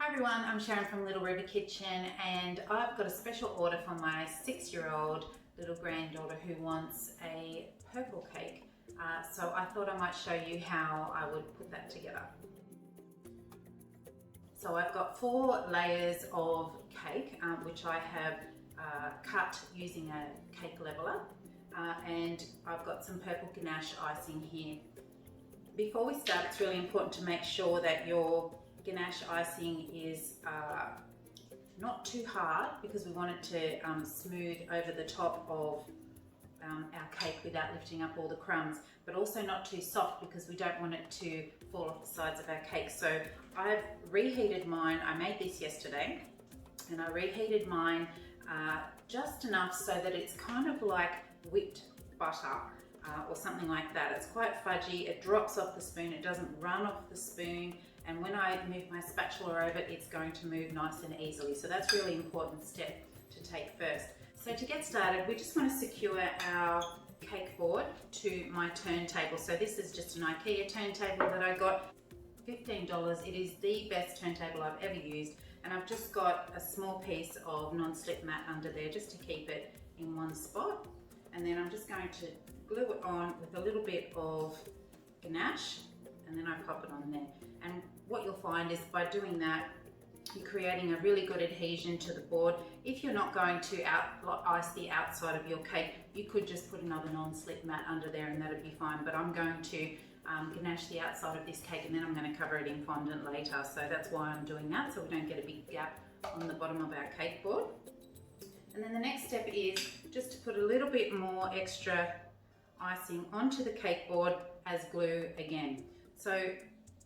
Hi everyone, I'm Sharon from Little Ruby Kitchen, and I've got a special order for my 6-year-old little granddaughter who wants a purple cake. So I thought I might show you how I would put that together. So I've got 4 layers of cake, which I have cut using a cake leveler, and I've got some purple ganache icing here. Before we start, it's really important to make sure that your ganache icing is not too hard, because we want it to smooth over the top of our cake without lifting up all the crumbs, but also not too soft because we don't want it to fall off the sides of our cake. So I've reheated mine. I made this yesterday, and I reheated mine just enough so that it's kind of like whipped butter or something like that. It's quite fudgy, it drops off the spoon, it doesn't run off the spoon, and when I move my spatula over it, it's going to move nice and easily. So that's a really important step to take first. So to get started, we just want to secure our cake board to my turntable. So this is just an IKEA turntable that I got, $15. It is the best turntable I've ever used, and I've just got a small piece of non-slip mat under there just to keep it in one spot. And then I'm just going to glue it on with a little bit of ganache, and then I pop it on there. And what you'll find is by doing that, you're creating a really good adhesion to the board. If you're not going to ice the outside of your cake, you could just put another non-slip mat under there and that'd be fine. But I'm going to ganache the outside of this cake, and then I'm going to cover it in fondant later. So that's why I'm doing that, so we don't get a big gap on the bottom of our cake board. And then the next step is just to put a little bit more extra icing onto the cake board as glue again. So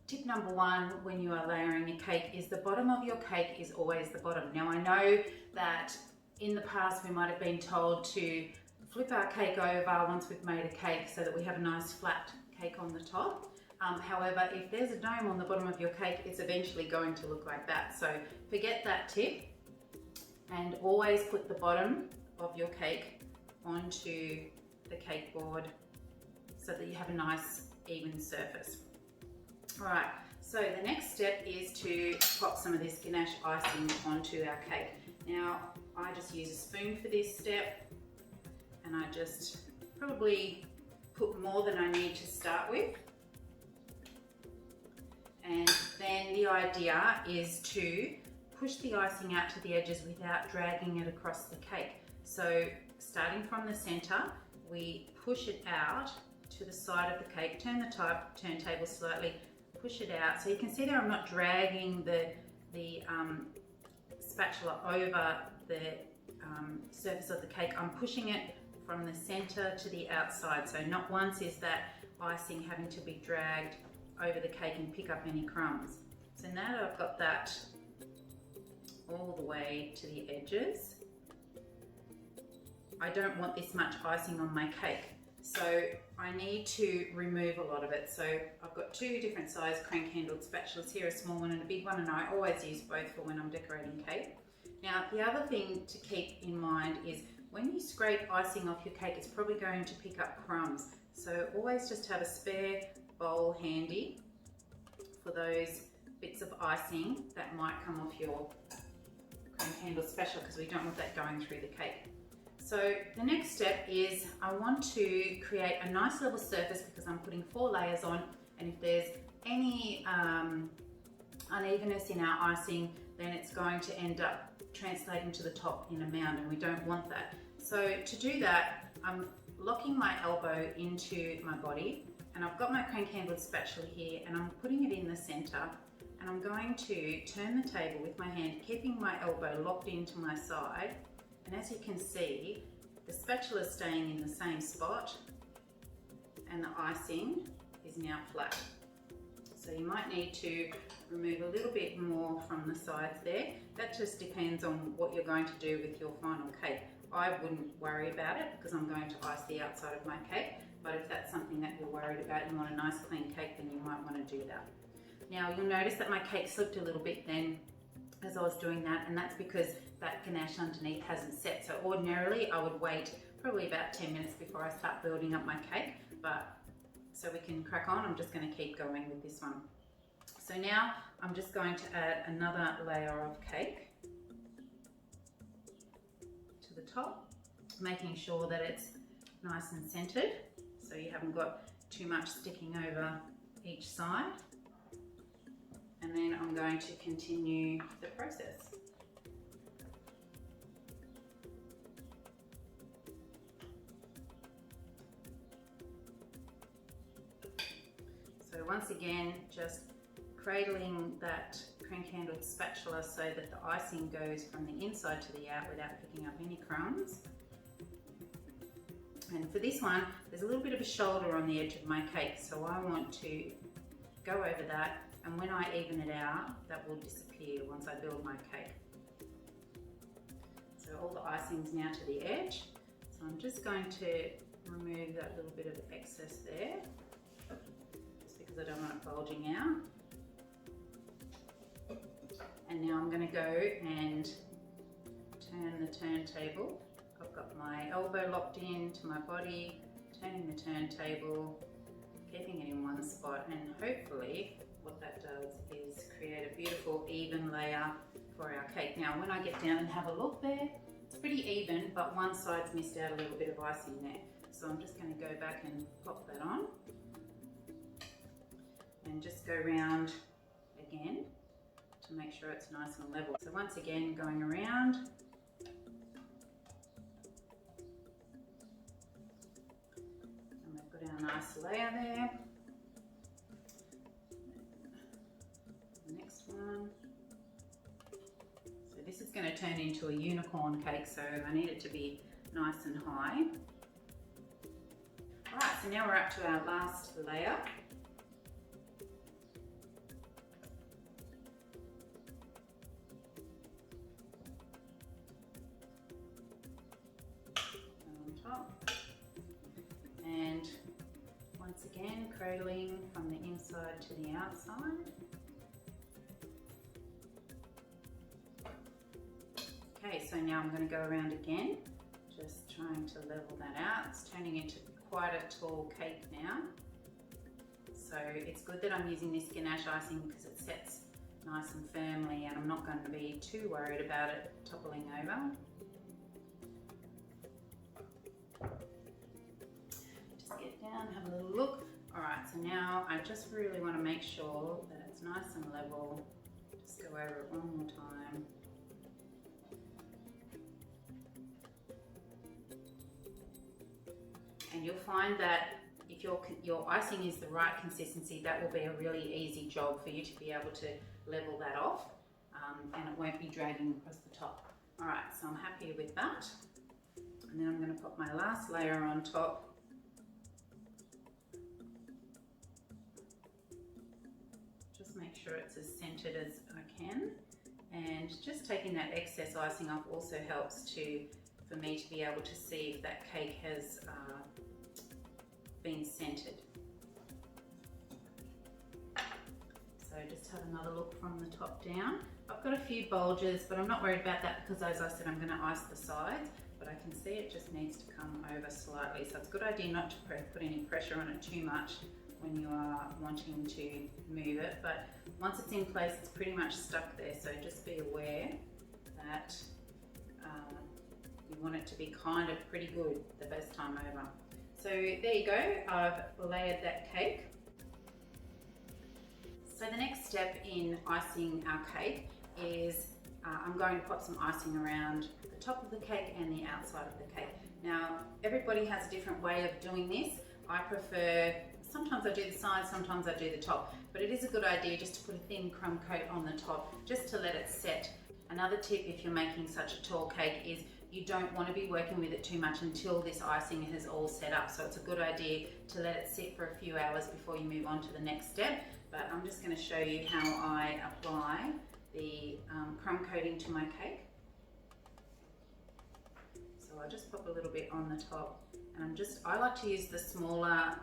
tip number 1 when you are layering a cake is the bottom of your cake is always the bottom. Now I know that in the past we might have been told to flip our cake over once we've made a cake so that we have a nice flat cake on the top. However, if there's a dome on the bottom of your cake, it's eventually going to look like that. So forget that tip, and always put the bottom of your cake onto the cake board so that you have a nice even surface. Alright, so the next step is to pop some of this ganache icing onto our cake. Now, I just use a spoon for this step, and I just probably put more than I need to start with. And then the idea is to push the icing out to the edges without dragging it across the cake. So starting from the center, we push it out to the side of the cake, turn the turntable slightly, push it out. So you can see there I'm not dragging the spatula over the surface of the cake. I'm pushing it from the center to the outside. So not once is that icing having to be dragged over the cake and pick up any crumbs. So now that I've got that all the way to the edges, I don't want this much icing on my cake. So I need to remove a lot of it. So I've got 2 different size crank handled spatulas here, a small one and a big one, and I always use both for when I'm decorating cake. Now the other thing to keep in mind is when you scrape icing off your cake, it's probably going to pick up crumbs. So always just have a spare bowl handy for those bits of icing that might come off your crank handled spatula, because we don't want that going through the cake. So the next step is I want to create a nice level surface because I'm putting 4 layers on, and if there's any unevenness in our icing, then it's going to end up translating to the top in a mound, and we don't want that. So to do that, I'm locking my elbow into my body, and I've got my crank handled spatula here, and I'm putting it in the center, and I'm going to turn the table with my hand, keeping my elbow locked into my side. And as you can see, the spatula is staying in the same spot, and the icing is now flat. So you might need to remove a little bit more from the sides there. That just depends on what you're going to do with your final cake. I wouldn't worry about it because I'm going to ice the outside of my cake, but if that's something that you're worried about, you want a nice clean cake, then you might want to do that. Now you'll notice that my cake slipped a little bit then as I was doing that, and that's because that ganache underneath hasn't set. So ordinarily I would wait probably about 10 minutes before I start building up my cake, but so we can crack on, I'm just going to keep going with this one. So So now I'm just going to add another layer of cake to the top, making sure that it's nice and centered, so you haven't got too much sticking over each side. And then I'm going to continue the process. So once again, just cradling that cream candled spatula so that the icing goes from the inside to the out without picking up any crumbs. And for this one, there's a little bit of a shoulder on the edge of my cake, so I want to go over that, and when I even it out, that will disappear once I build my cake. So all the icing's now to the edge, so I'm just going to remove that little bit of excess there, just because I don't want it bulging out. And now I'm going to go and turn the turntable. I've got my elbow locked in to my body, turning the turntable, keeping it in one spot, and hopefully what that does is create a beautiful even layer for our cake. Now when I get down and have a look there, it's pretty even, but one side's missed out a little bit of icing there. So I'm just going to go back and pop that on and just go around again to make sure it's nice and level. So once again, going around. And we've got our nice layer there. The next one. So this is going to turn into a unicorn cake, so I need it to be nice and high. Alright, so now we're up to our last layer. And once again, cradling from the inside to the outside. Okay, so now I'm going to go around again, just trying to level that out. It's turning into quite a tall cake now. So it's good that I'm using this ganache icing because it sets nice and firmly, and I'm not going to be too worried about it toppling over. Down, have a little look. Alright, so now I just really want to make sure that it's nice and level. Just go over it one more time. And you'll find that if your icing is the right consistency, that will be a really easy job for you to be able to level that off, and it won't be dragging across the top. Alright, so I'm happy with that. And then I'm going to put my last layer on top. Make sure it's as centered as I can, and just taking that excess icing off also helps for me to be able to see if that cake has been centered. So just have another look from the top down. I've got a few bulges, but I'm not worried about that because, as I said, I'm going to ice the sides, but I can see it just needs to come over slightly, so it's a good idea not to put any pressure on it too much when you are wanting to move it, but once it's in place, it's pretty much stuck there, so just be aware that you want it to be kind of pretty good the first time over. So there you go, I've layered that cake. So the next step in icing our cake is I'm going to put some icing around the top of the cake and the outside of the cake. Now, everybody has a different way of doing this. I prefer, sometimes I do the sides, sometimes I do the top, but it is a good idea just to put a thin crumb coat on the top, just to let it set. Another tip if you're making such a tall cake is you don't want to be working with it too much until this icing has all set up. So it's a good idea to let it sit for a few hours before you move on to the next step. But I'm just going to show you how I apply the crumb coating to my cake. So I just pop a little bit on the top, and I like to use the smaller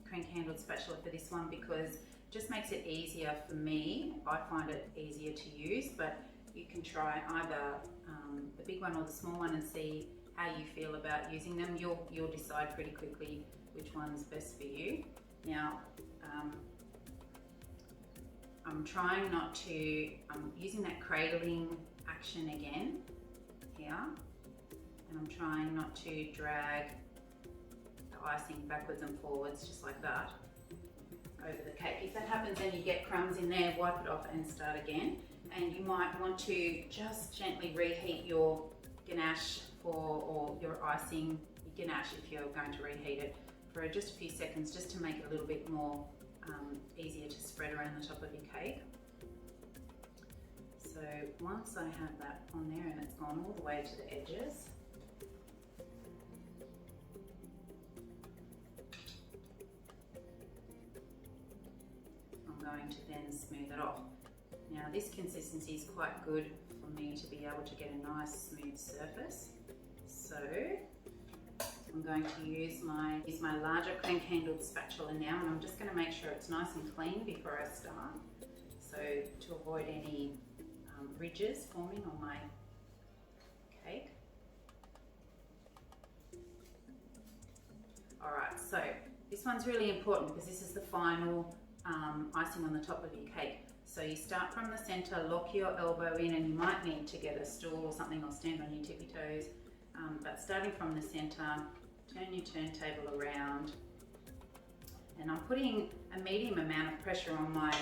cream candled spatula for this one because it just makes it easier for me. I find it easier to use, but you can try either the big one or the small one and see how you feel about using them. You'll decide pretty quickly which one's best for you. Now, I'm trying not to, I'm using that cradling action again here, and I'm trying not to drag the icing backwards and forwards just like that over the cake. If that happens and you get crumbs in there, wipe it off and start again. And you might want to just gently reheat your ganache or your icing, your ganache if you're going to reheat it for just a few seconds, just to make it a little bit more easier to spread around the top of your cake. So once I have that on there and it's gone all the way to the edges, I'm going to then smooth it off. Now this consistency is quite good for me to be able to get a nice smooth surface. So I'm going to use my larger crank handled spatula now, and I'm just going to make sure it's nice and clean before I start, so to avoid any ridges forming on my cake. Alright, so this one's really important because this is the final icing on the top of your cake. So you start from the center, lock your elbow in, and you might need to get a stool or something or stand on your tippy toes. But starting from the center, turn your turntable around, and I'm putting a medium amount of pressure on my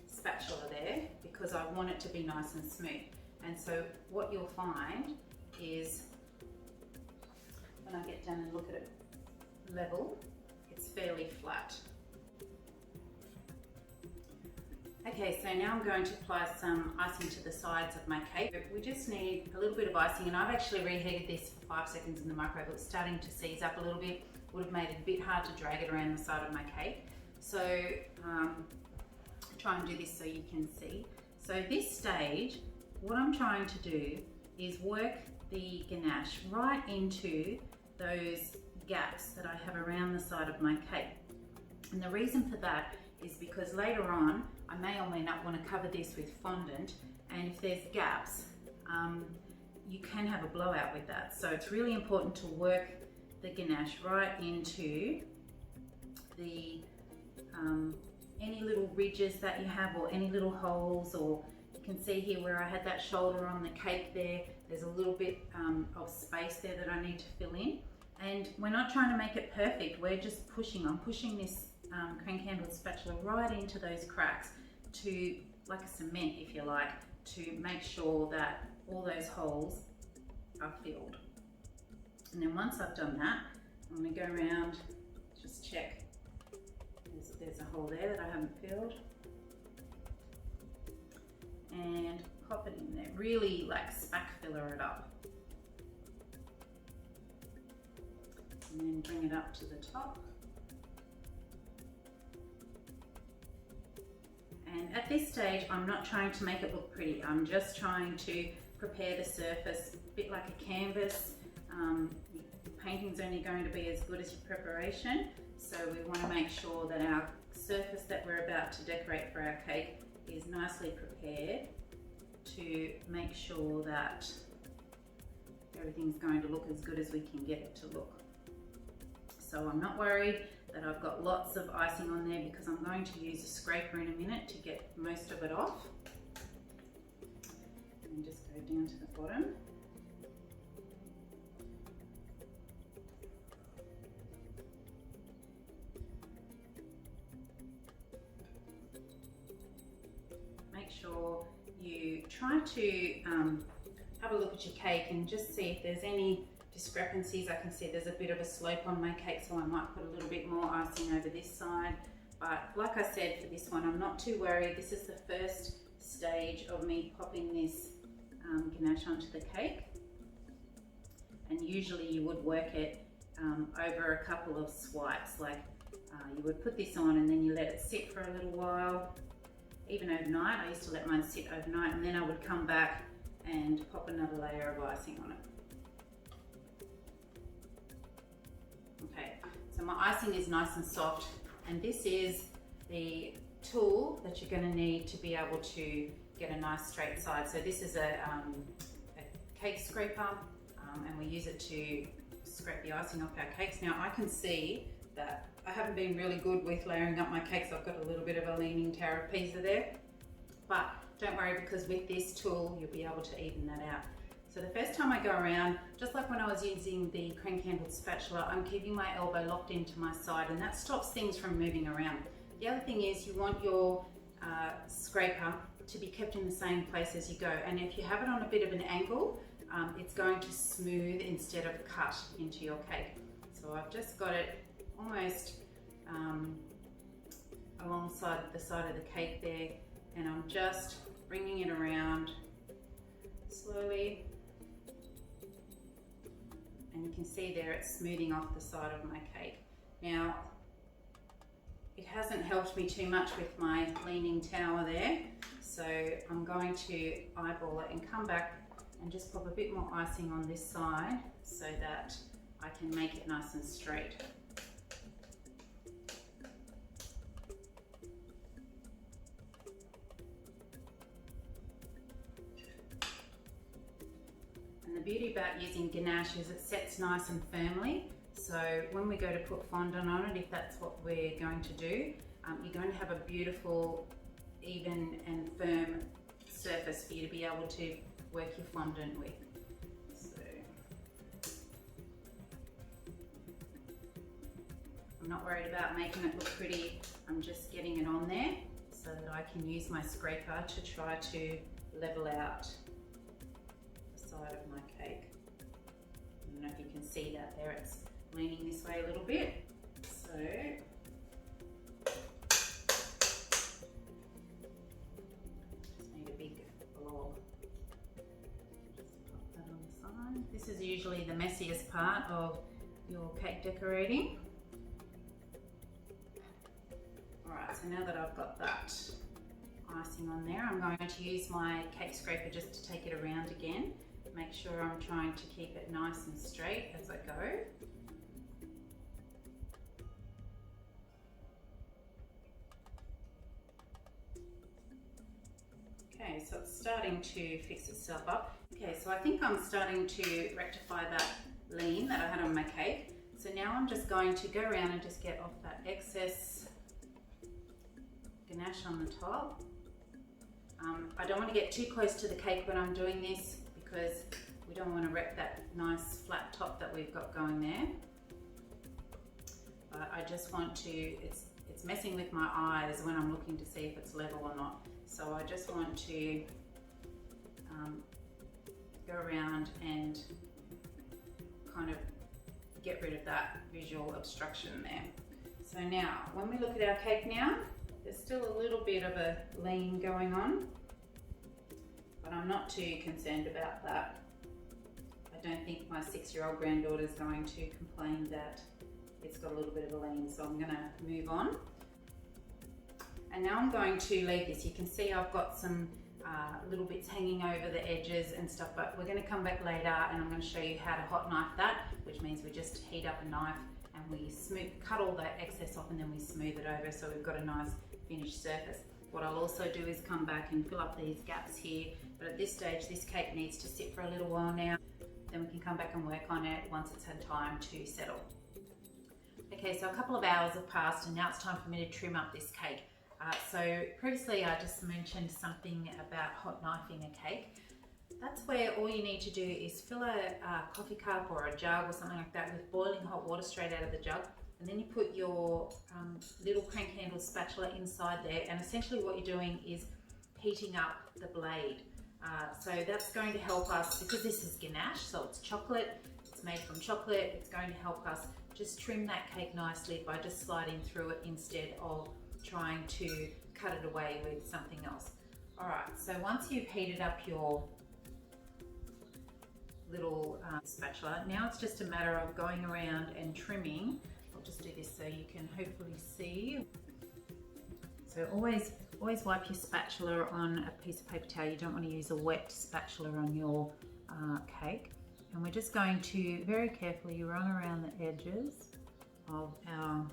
spatula there because I want it to be nice and smooth. And so what you'll find is when I get down and look at it level, it's fairly flat. Okay, so now I'm going to apply some icing to the sides of my cake. We just need a little bit of icing, and I've actually reheated this for 5 seconds in the microwave. It's starting to seize up a little bit. Would have made it a bit hard to drag it around the side of my cake. So try and do this so you can see. So this stage, what I'm trying to do is work the ganache right into those gaps that I have around the side of my cake. And the reason for that is because later on, I may or may not want to cover this with fondant, and if there's gaps, you can have a blowout with that. So it's really important to work the ganache right into the any little ridges that you have, or any little holes, or you can see here where I had that shoulder on the cake there, there's a little bit of space there that I need to fill in. And we're not trying to make it perfect, we're just pushing. I'm pushing this crank handled spatula right into those cracks, to, like a cement if you like, to make sure that all those holes are filled. And then once I've done that, I'm going to go around, just check there's a hole there that I haven't filled, and pop it in there, really like spack filler it up, and then bring it up to the top. And at this stage, I'm not trying to make it look pretty. I'm just trying to prepare the surface, a bit like a canvas. Painting's only going to be as good as your preparation. So we want to make sure that our surface that we're about to decorate for our cake is nicely prepared to make sure that everything's going to look as good as we can get it to look. So I'm not worried that I've got lots of icing on there, because I'm going to use a scraper in a minute to get most of it off. And just go down to the bottom. Make sure you try to have a look at your cake and just see if there's any discrepancies. I can see there's a bit of a slope on my cake, so I might put a little bit more icing over this side. But like I said, for this one, I'm not too worried. This is the first stage of me popping this ganache onto the cake. And usually you would work it over a couple of swipes. Like you would put this on and then you let it sit for a little while, even overnight. I used to let mine sit overnight, and then I would come back and pop another layer of icing on it. Okay, so my icing is nice and soft, and this is the tool that you're going to need to be able to get a nice straight side. So this is a cake scraper, and we use it to scrape the icing off our cakes. Now I can see that I haven't been really good with layering up my cakes. I've got a little bit of a leaning tower of Pisa there. but don't worry, because with this tool you'll be able to even that out. So the first time I go around, just like when I was using the crank-handled spatula, I'm keeping my elbow locked into my side, and that stops things from moving around. The other thing is you want your scraper to be kept in the same place as you go, and if you have it on a bit of an angle, it's going to smooth instead of cut into your cake. So I've just got it almost alongside the side of the cake there, and I'm just bringing it around slowly, and you can see there it's smoothing off the side of my cake. Now, it hasn't helped me too much with my leaning tower there, so I'm going to eyeball it and come back and just pop a bit more icing on this side so that I can make it nice and straight. And the beauty about using ganache is it sets nice and firmly. So when we go to put fondant on it, if that's what we're going to do, you're going to have a beautiful, even and firm surface for you to be able to work your fondant with. So I'm not worried about making it look pretty, I'm just getting it on there so that I can use my scraper to try to level out the side of my cake. I don't know if you can see that there, it's leaning this way a little bit. So just need a big blob. Just pop that on the side. This is usually the messiest part of your cake decorating. Alright, so now that I've got that icing on there, I'm going to use my cake scraper just to take it around again. Make sure I'm trying to keep it nice and straight as I go. Okay, so it's starting to fix itself up. Okay, so I think I'm starting to rectify that lean that I had on my cake. So now I'm just going to go around and just get off that excess ganache on the top. I don't want to get too close to the cake when I'm doing this because we don't want to wreck that nice flat top that we've got going there. But I just want to, it's messing with my eyes when I'm looking to see if it's level or not. So I just want to go around and kind of get rid of that visual obstruction there. So now, when we look at our cake now, there's still a little bit of a lean going on, but I'm not too concerned about that. I don't think my 6-year-old granddaughter is going to complain that it's got a little bit of a lean, so I'm gonna move on. And now I'm going to leave this. You can see I've got some little bits hanging over the edges and stuff, but we're going to come back later and I'm going to show you how to hot knife that, which means we just heat up a knife and we cut all that excess off and then we smooth it over so we've got a nice finished surface. What I'll also do is come back and fill up these gaps here, but at this stage this cake needs to sit for a little while now, then we can come back and work on it once it's had time to settle. Okay, so a couple of hours have passed and now it's time for me to trim up this cake. So previously I just mentioned something about hot knifing a cake. That's where all you need to do is fill a coffee cup or a jug or something like that with boiling hot water straight out of the jug, and then you put your little crank handle spatula inside there, and essentially what you're doing is heating up the blade. So that's going to help us, because this is ganache, so it's chocolate, it's made from chocolate, it's going to help us just trim that cake nicely by just sliding through it instead of trying to cut it away with something else. Alright, so once you've heated up your little spatula, now it's just a matter of going around and trimming. I'll just do this so you can hopefully see. So always wipe your spatula on a piece of paper towel. You don't want to use a wet spatula on your cake. And we're just going to very carefully run around the edges of our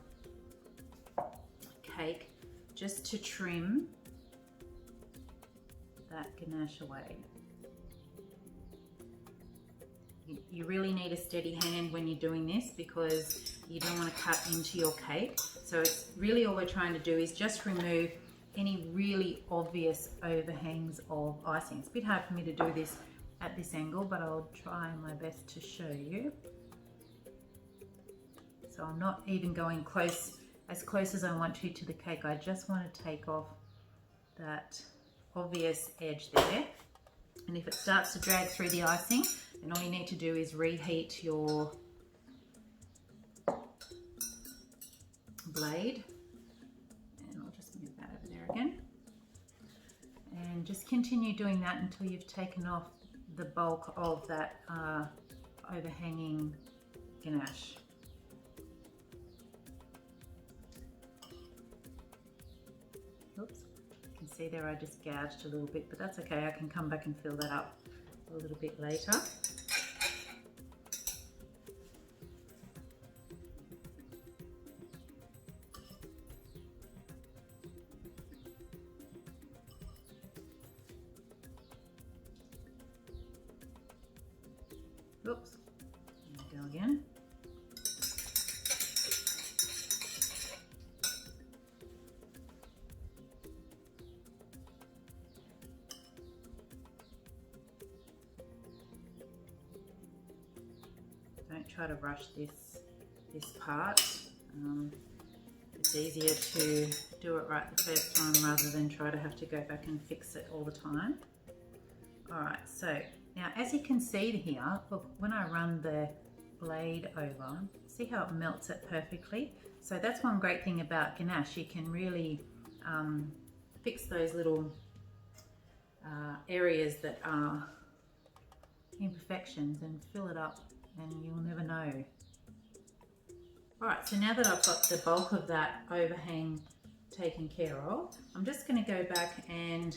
cake just to trim that ganache away. You really need a steady hand when you're doing this because you don't want to cut into your cake. So it's really all we're trying to do is just remove any really obvious overhangs of icing. It's a bit hard for me to do this at this angle, but I'll try my best to show you. So I'm not even going as close as I want to the cake. I just want to take off that obvious edge there. And if it starts to drag through the icing, then all you need to do is reheat your blade. And I'll just move that over there again. And just continue doing that until you've taken off the bulk of that overhanging ganache. Oops, you can see there I just gouged a little bit, but that's okay. I can come back and fill that up a little bit later. Oops, there we go again. Don't try to rush this part. It's easier to do it right the first time rather than try to have to go back and fix it all the time. Alright, so now as you can see here, look, when I run the blade over, see how it melts it perfectly? So that's one great thing about ganache. You can really fix those little areas that are imperfections and fill it up, and you'll never know. Alright, so now that I've got the bulk of that overhang taken care of, I'm just going to go back and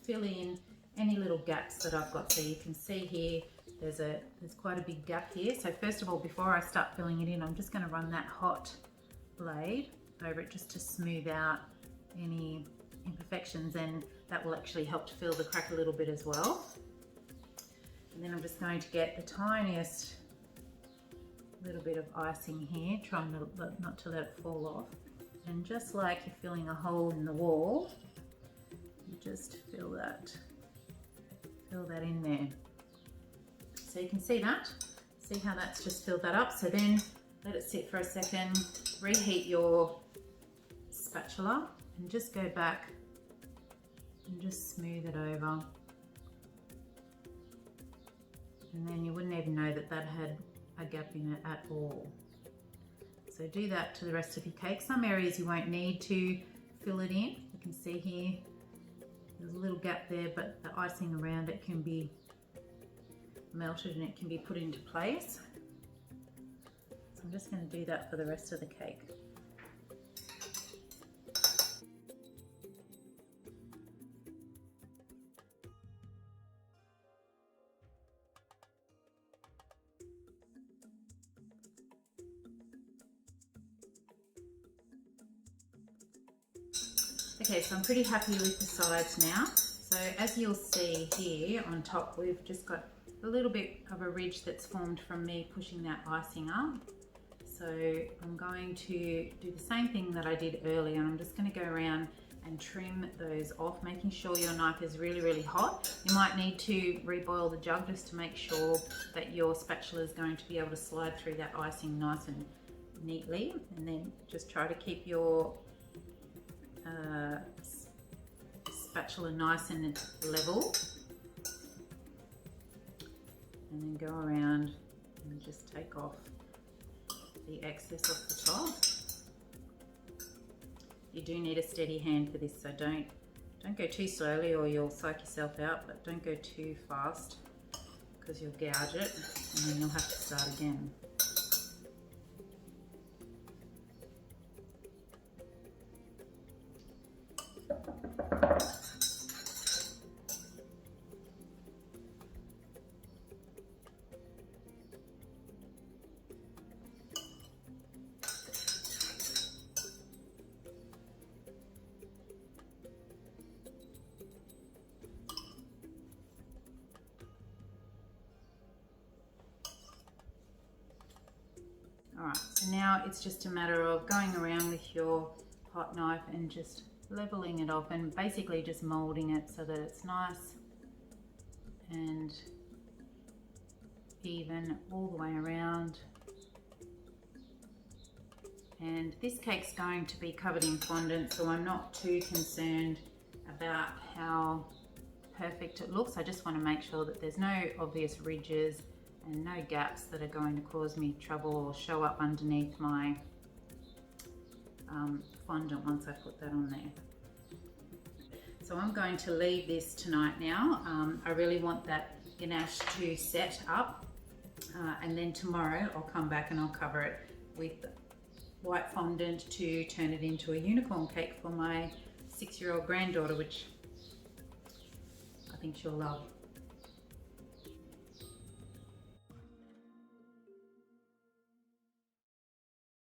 fill in any little gaps that I've got. So you can see here, there's quite a big gap here. So first of all, before I start filling it in, I'm just going to run that hot blade over it just to smooth out any imperfections, and that will actually help to fill the crack a little bit as well. And then I'm just going to get the tiniest little bit of icing here, trying not to let it fall off. And just like you're filling a hole in the wall, you just fill that in there. So you can see that. See how that's just filled that up. So then let it sit for a second, reheat your spatula, and just go back and just smooth it over. And then you wouldn't even know that that had a gap in it at all. So do that to the rest of your cake. Some areas you won't need to fill it in. You can see here, there's a little gap there, but the icing around it can be melted and it can be put into place. So I'm just going to do that for the rest of the cake. Okay, so I'm pretty happy with the sides now. So as you'll see here on top, we've just got a little bit of a ridge that's formed from me pushing that icing up. So I'm going to do the same thing that I did earlier. I'm just going to go around and trim those off, making sure your knife is really, really hot. You might need to reboil the jug just to make sure that your spatula is going to be able to slide through that icing nice and neatly. And then just try to keep your spatula nice and level, and then go around and just take off the excess off the top. You do need a steady hand for this, so don't go too slowly or you'll psych yourself out, but don't go too fast because you'll gouge it and then you'll have to start again. Alright, so now it's just a matter of going around with your hot knife and just leveling it off and basically just molding it so that it's nice and even all the way around. And this cake's going to be covered in fondant, so I'm not too concerned about how perfect it looks. I just want to make sure that there's no obvious ridges and no gaps that are going to cause me trouble or show up underneath my fondant once I put that on there. So I'm going to leave this tonight now. I really want that ganache to set up, and then tomorrow I'll come back and I'll cover it with white fondant to turn it into a unicorn cake for my 6-year-old granddaughter, which I think she'll love.